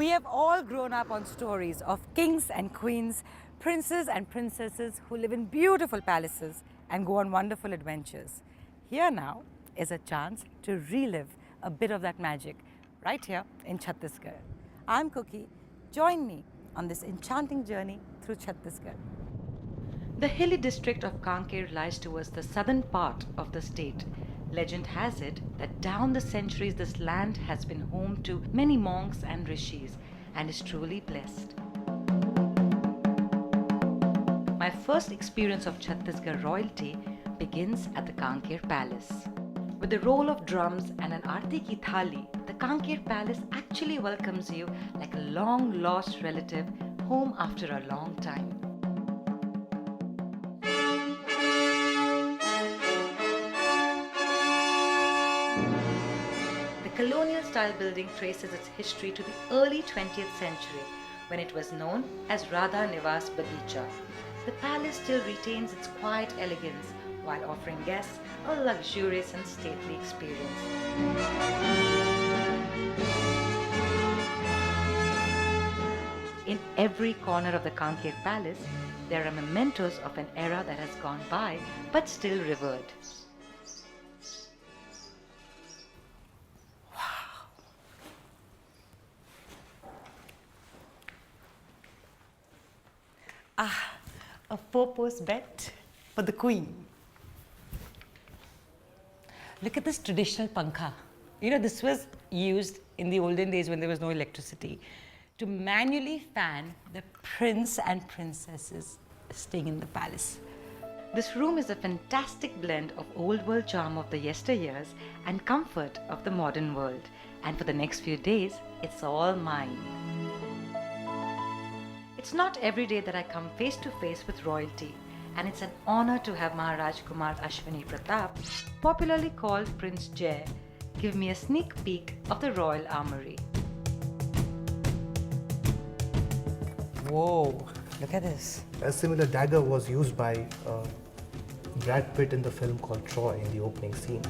We have all grown up on stories of kings and queens, princes and princesses who live in beautiful palaces and go on wonderful adventures. Here now is a chance to relive a bit of that magic right here in Chhattisgarh. I'm Cookie. Join me on this enchanting journey through Chhattisgarh. The hilly district of Kanker lies towards the southern part of the state. Legend has it that down the centuries this land has been home to many monks and rishis and is truly blessed. My first experience of Chhattisgarh royalty begins at the Kanker Palace. With the roll of drums and an Aarti ki thali, the Kanker Palace actually welcomes you like a long lost relative home after a long time. The colonial-style building traces its history to the early 20th century when it was known as Radha Nivas Bagicha. The palace still retains its quiet elegance while offering guests a luxurious and stately experience. In every corner of the Kanker Palace, there are mementos of an era that has gone by but still revered. A four-post bed for the queen. Look at this traditional pankha. You know, this was used in the olden days when there was no electricity to manually fan the prince and princesses staying in the palace. This room is a fantastic blend of old world charm of the yesteryears and comfort of the modern world. And for the next few days, it's all mine. It's not every day that I come face to face with royalty, and it's an honor to have Maharaj Kumar Ashwini Pratap, popularly called Prince Jai, give me a sneak peek of the royal armory. Whoa, look at this. A similar dagger was used by Brad Pitt in the film called Troy in the opening scene.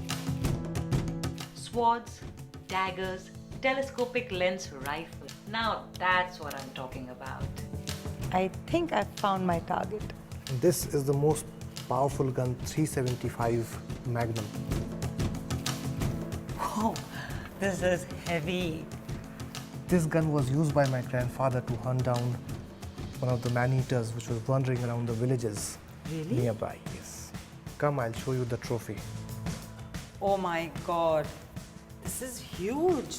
Swords, daggers, telescopic lens rifle. Now that's what I'm talking about. I think I've found my target. This is the most powerful gun, 375 Magnum. Oh, this is heavy. This gun was used by my grandfather to hunt down one of the man-eaters which was wandering around the villages nearby. Yes. Come, I'll show you the trophy. Oh my God, this is huge.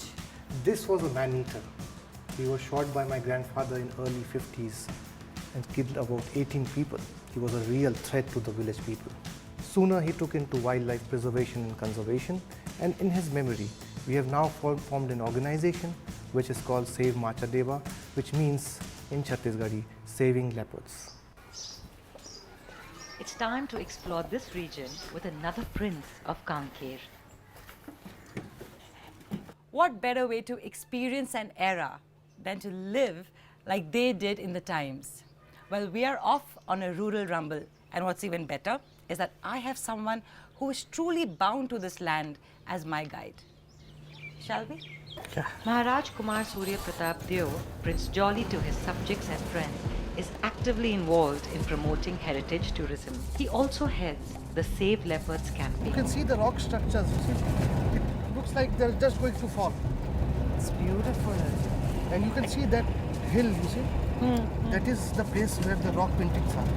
This was a man-eater. He was shot by my grandfather in early 50s and killed about 18 people. He was a real threat to the village people. Sooner he took into wildlife preservation and conservation, and in his memory, we have now formed an organization which is called Save Machadeva, which means in Chhattisgarhi, saving leopards. It's time to explore this region with another prince of Kanker. What better way to experience an era than to live like they did in the times? Well, we are off on a rural rumble, and what's even better is that I have someone who is truly bound to this land as my guide. Shall we? Yeah. Maharaj Kumar Surya Pratap Deo, Prince Jolly to his subjects and friends, is actively involved in promoting heritage tourism. He also heads the Save Leopards campaign. You can see the rock structures, you see? It looks like they're just going to fall. It's beautiful. And you can see that hill, you see? That is the place where the rock paintings are.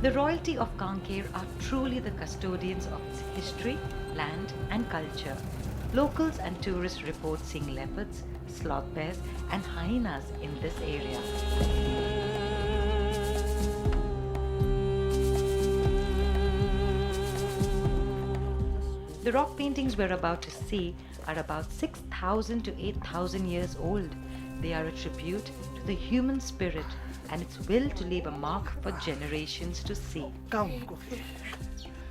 The royalty of Kanker are truly the custodians of its history, land and culture. Locals and tourists report seeing leopards, sloth bears and hyenas in this area. The rock paintings we're about to see are about 6,000 to 8,000 years old. They are a tribute to the human spirit and its will to leave a mark for generations to see. Come, Cookie.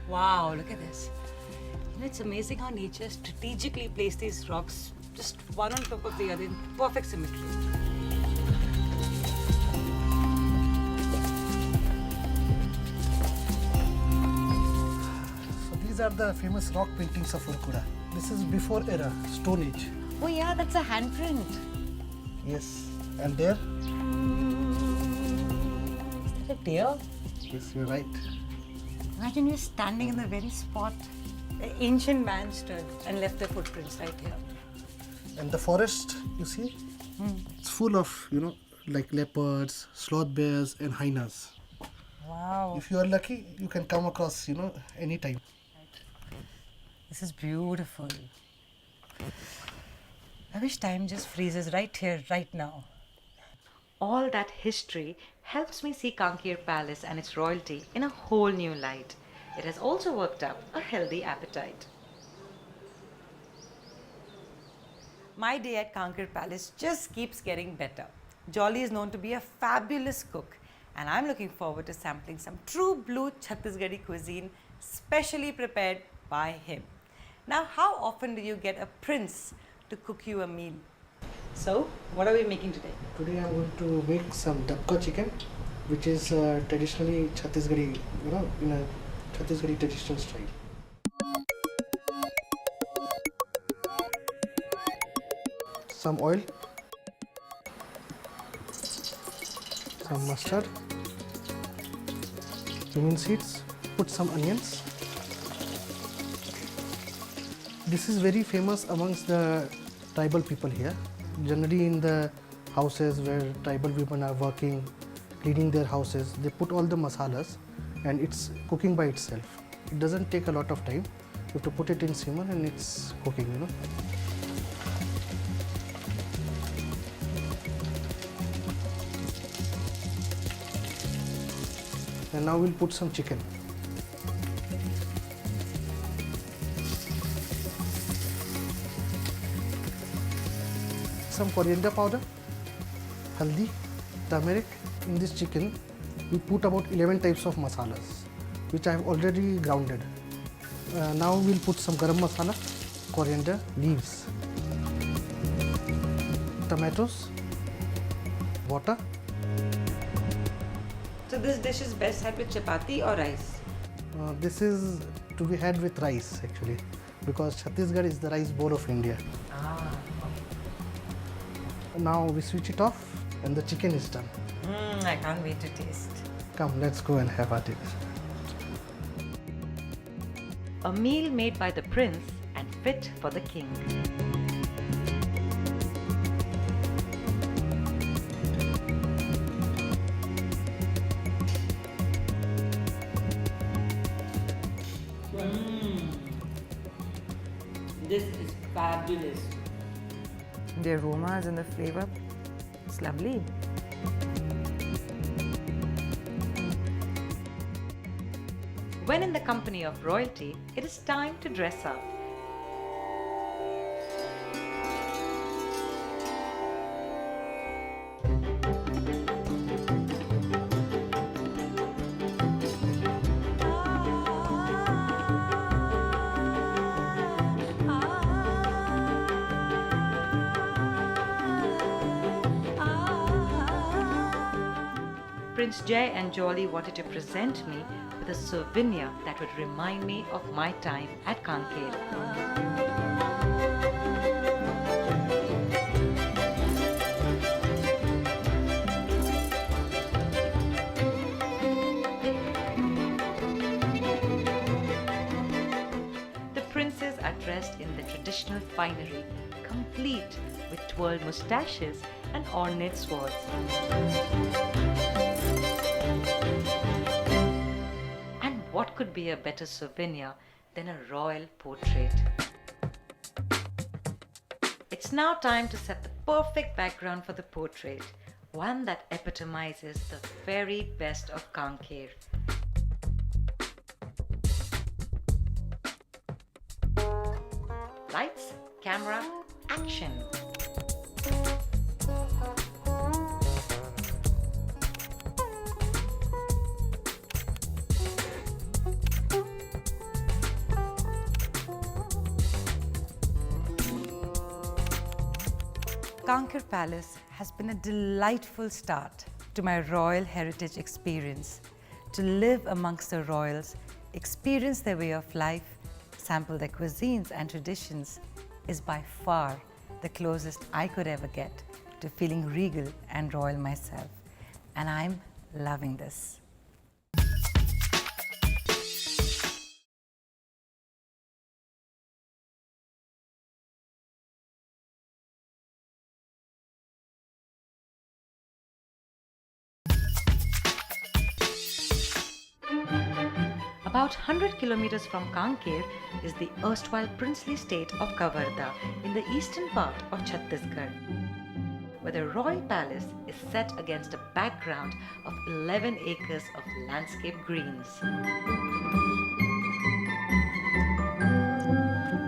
Wow, look at this. You know, it's amazing how nature strategically placed these rocks just one on top of the other in perfect symmetry. So these are the famous rock paintings of Urkuda. This is before era, Stone Age. Oh yeah, that's a handprint. Yes. And there? Is that a deer? Yes, you're right. Imagine you're standing in the very spot the ancient man stood and left their footprints right here. And the forest, you see, it's full of, like leopards, sloth bears, and hyenas. Wow. If you are lucky, you can come across, anytime. This is beautiful. I wish time just freezes right here, right now. All that history helps me see Kanker Palace and its royalty in a whole new light. It has also worked up a healthy appetite. My day at Kanker Palace just keeps getting better. Jolly is known to be a fabulous cook, and I'm looking forward to sampling some true blue Chhattisgarhi cuisine specially prepared by him. Now, how often do you get a prince to cook you a meal? So, what are we making today? Today I'm going to make some dabka chicken, which is traditionally Chhattisgarhi, in a Chhattisgarhi traditional style. Some oil, some mustard, cumin seeds, put some onions. This is very famous amongst the tribal people here. Generally in the houses where tribal women are working, cleaning their houses, they put all the masalas and it's cooking by itself. It doesn't take a lot of time. You have to put it in simmer and it's cooking, And now we'll put some chicken. Some coriander powder, haldi, turmeric. In this chicken, we put about 11 types of masalas, which I have already grounded. Now we'll put some garam masala, coriander, leaves, tomatoes, water. So this dish is best had with chapati or rice? This is to be had with rice actually, because Chhattisgarh is the rice bowl of India. Now we switch it off and the chicken is done. I can't wait to taste. Come, let's go and have our dinner. A meal made by the prince and fit for the king. This is fabulous. The aromas and the flavor, it's lovely. When in the company of royalty, it is time to dress up. Prince Jay and Jolly wanted to present me with a souvenir that would remind me of my time at Kanker. The princes are dressed in the traditional finery, complete with twirled moustaches and ornate swords. And what could be a better souvenir than a royal portrait? It's now time to set the perfect background for the portrait, one that epitomizes the very best of Kanker. Lights, camera, action! Kanker Palace has been a delightful start to my royal heritage experience. To live amongst the royals, experience their way of life, sample their cuisines and traditions is by far the closest I could ever get to feeling regal and royal myself. And I'm loving this. About 100 kilometers from Kanker is the erstwhile princely state of Kavarda in the eastern part of Chhattisgarh, where the royal palace is set against a background of 11 acres of landscape greens.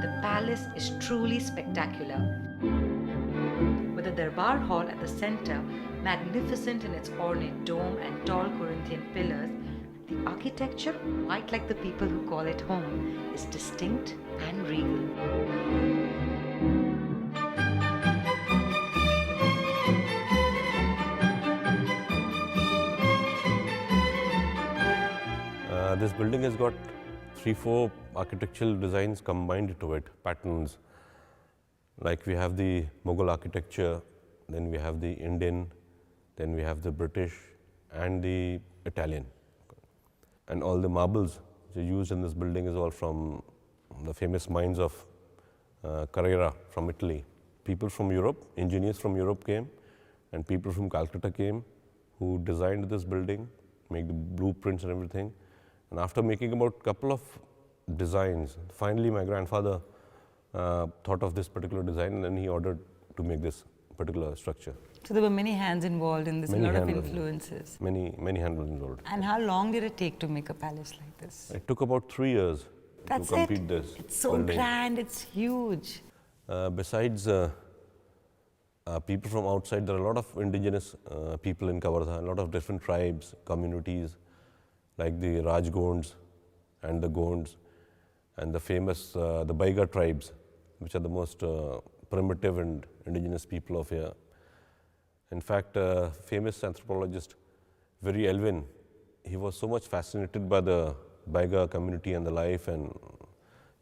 The palace is truly spectacular, with the Darbar Hall at the center, magnificent in its ornate dome and tall Corinthian pillars. The architecture, quite like the people who call it home, is distinct and regal. This building has got 3-4 architectural designs combined to it, patterns. Like we have the Mughal architecture, then we have the Indian, then we have the British and the Italian. And all the marbles which are used in this building is all from the famous mines of Carrara from Italy. People from Europe, engineers from Europe came, and people from Calcutta came who designed this building, make the blueprints and everything. And after making about a couple of designs, finally my grandfather thought of this particular design, and then he ordered to make this particular structure. So there were many hands involved in this, a lot of influences. Many hands involved. And how long did it take to make a palace like this? It took about 3 years to complete this. It's so building. grand, it's huge. Besides people from outside, there are a lot of indigenous people in Kavarda, a lot of different tribes, communities, like the Rajgonds and the Gonds, and the famous the Baiga tribes, which are the most primitive and indigenous people of here. In fact, famous anthropologist Very Elvin, he was so much fascinated by the Baiga community and the life and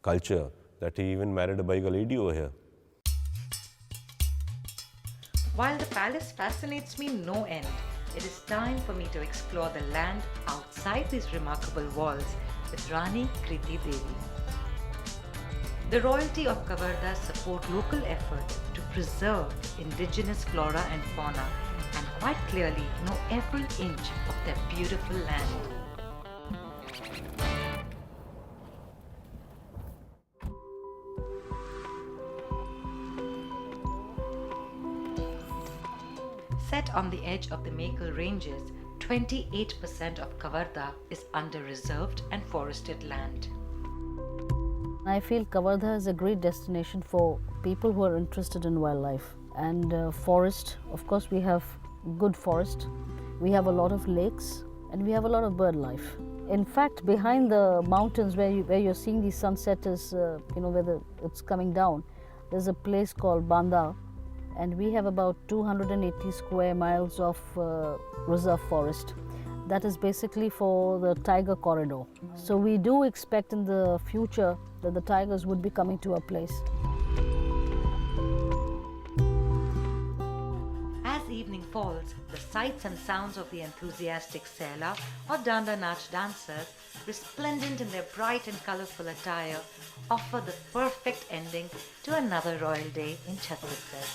culture that he even married a Baiga lady over here. While the palace fascinates me no end, it is time for me to explore the land outside these remarkable walls with Rani Kriti Devi. The royalty of Kavarda support local efforts to preserve indigenous flora and fauna and quite clearly know every inch of their beautiful land. Set on the edge of the Mekal Ranges, 28% of Kavarda is under reserved and forested land. I feel Kavarda is a great destination for people who are interested in wildlife and forest. Of course, we have good forest, we have a lot of lakes, and we have a lot of bird life. In fact, behind the mountains where you're seeing the sunset is, where it's coming down, there's a place called Banda, and we have about 280 square miles of reserve forest. That is basically for the tiger corridor. So we do expect in the future that the tigers would be coming to our place. As evening falls, the sights and sounds of the enthusiastic Sela or Danda Nach dancers, resplendent in their bright and colorful attire, offer the perfect ending to another royal day in Chhattisgarh.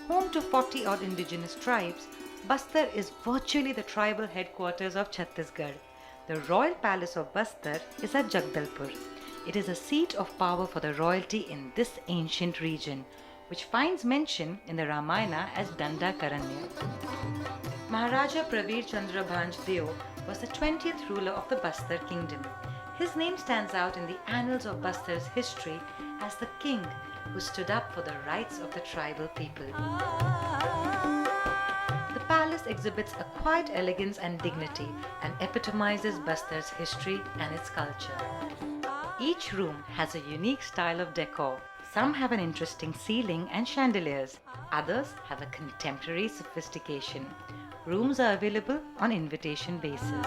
Home to 40-odd indigenous tribes, Bastar is virtually the tribal headquarters of Chhattisgarh. The royal palace of Bastar is at Jagdalpur. It is a seat of power for the royalty in this ancient region, which finds mention in the Ramayana as Dandakaranya. Maharaja Praveer Chandra Bhanj Deo was the 20th ruler of the Bastar kingdom. His name stands out in the annals of Bastar's history as the king who stood up for the rights of the tribal people. The palace exhibits a quiet elegance and dignity and epitomizes Bastar's history and its culture. Each room has a unique style of decor. Some have an interesting ceiling and chandeliers. Others have a contemporary sophistication. Rooms are available on invitation basis.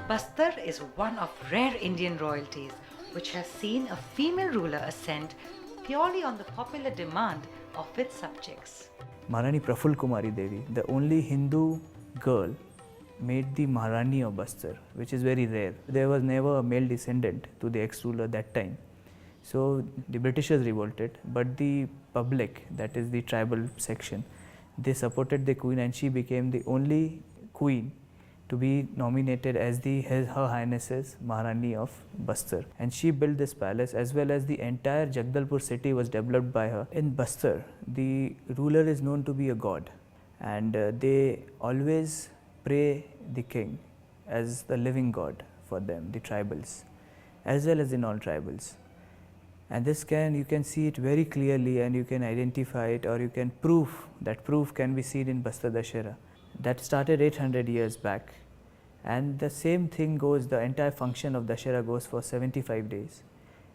Bastar is one of rare Indian royalties which has seen a female ruler ascend purely on the popular demand of its subjects. Maharani Praful Kumari Devi, the only Hindu girl, made the Maharani of Bastar, which is very rare. There was never a male descendant to the ex-ruler that time. So the Britishers revolted, but the public, that is the tribal section, they supported the queen and she became the only queen to be nominated as Her Highness's Maharani of Bastar. And she built this palace as well as the entire Jagdalpur city was developed by her. In Bastar, the ruler is known to be a god and they always pray the king as the living god for them, the tribals, as well as the non-tribals. And this you can see it very clearly and you can identify it or you can prove, that proof can be seen in Bastar Dashera. That started 800 years back. And the same thing goes, the entire function of Dashera goes for 75 days.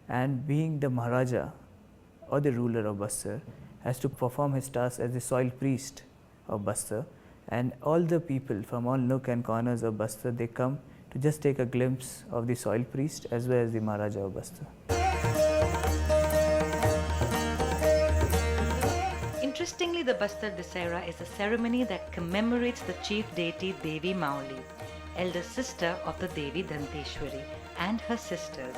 And being the Maharaja or the ruler of Bastar has to perform his task as the soil priest of Bastar. And all the people from all nook and corners of Bastar, they come to just take a glimpse of the soil priest as well as the Maharaja of Bastar. Interestingly, the Bastar Dasera is a ceremony that commemorates the chief deity Devi Mauli, elder sister of the Devi Danteshwari, and her sisters.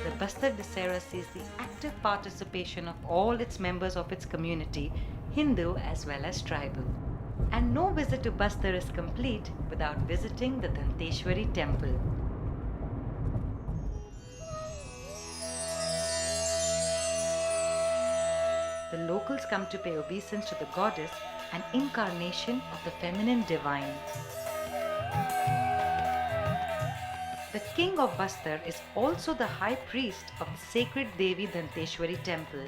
The Bastar Dasera sees the active participation of all its members of its community, Hindu as well as tribal. And no visit to Bastar is complete without visiting the Danteshwari temple. The locals come to pay obeisance to the goddess, an incarnation of the feminine divine. The king of Bastar is also the high priest of the sacred Devi Danteshwari temple.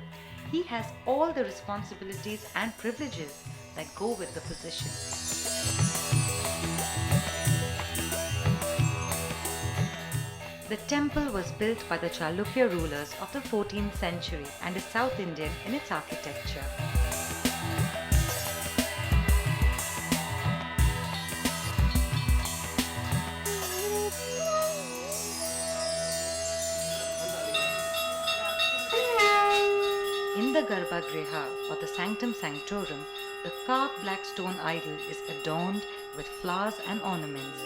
He has all the responsibilities and privileges that go with the position. The temple was built by the Chalukya rulers of the 14th century and is South Indian in its architecture. In the Garbhagriha or the Sanctum Sanctorum, the carved black stone idol is adorned with flowers and ornaments.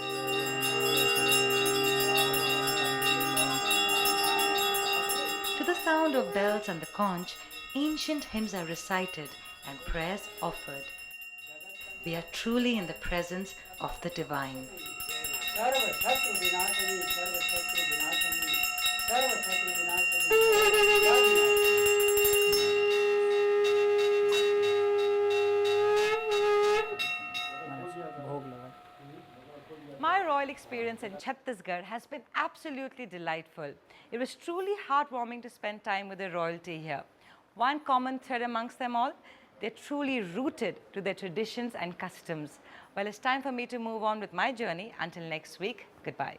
To the sound of bells and the conch, ancient hymns are recited and prayers offered. We are truly in the presence of the divine. My royal experience in Chhattisgarh has been absolutely delightful. It was truly heartwarming to spend time with the royalty here. One common thread amongst them all, they're truly rooted to their traditions and customs. Well, it's time for me to move on with my journey. Until next week, goodbye.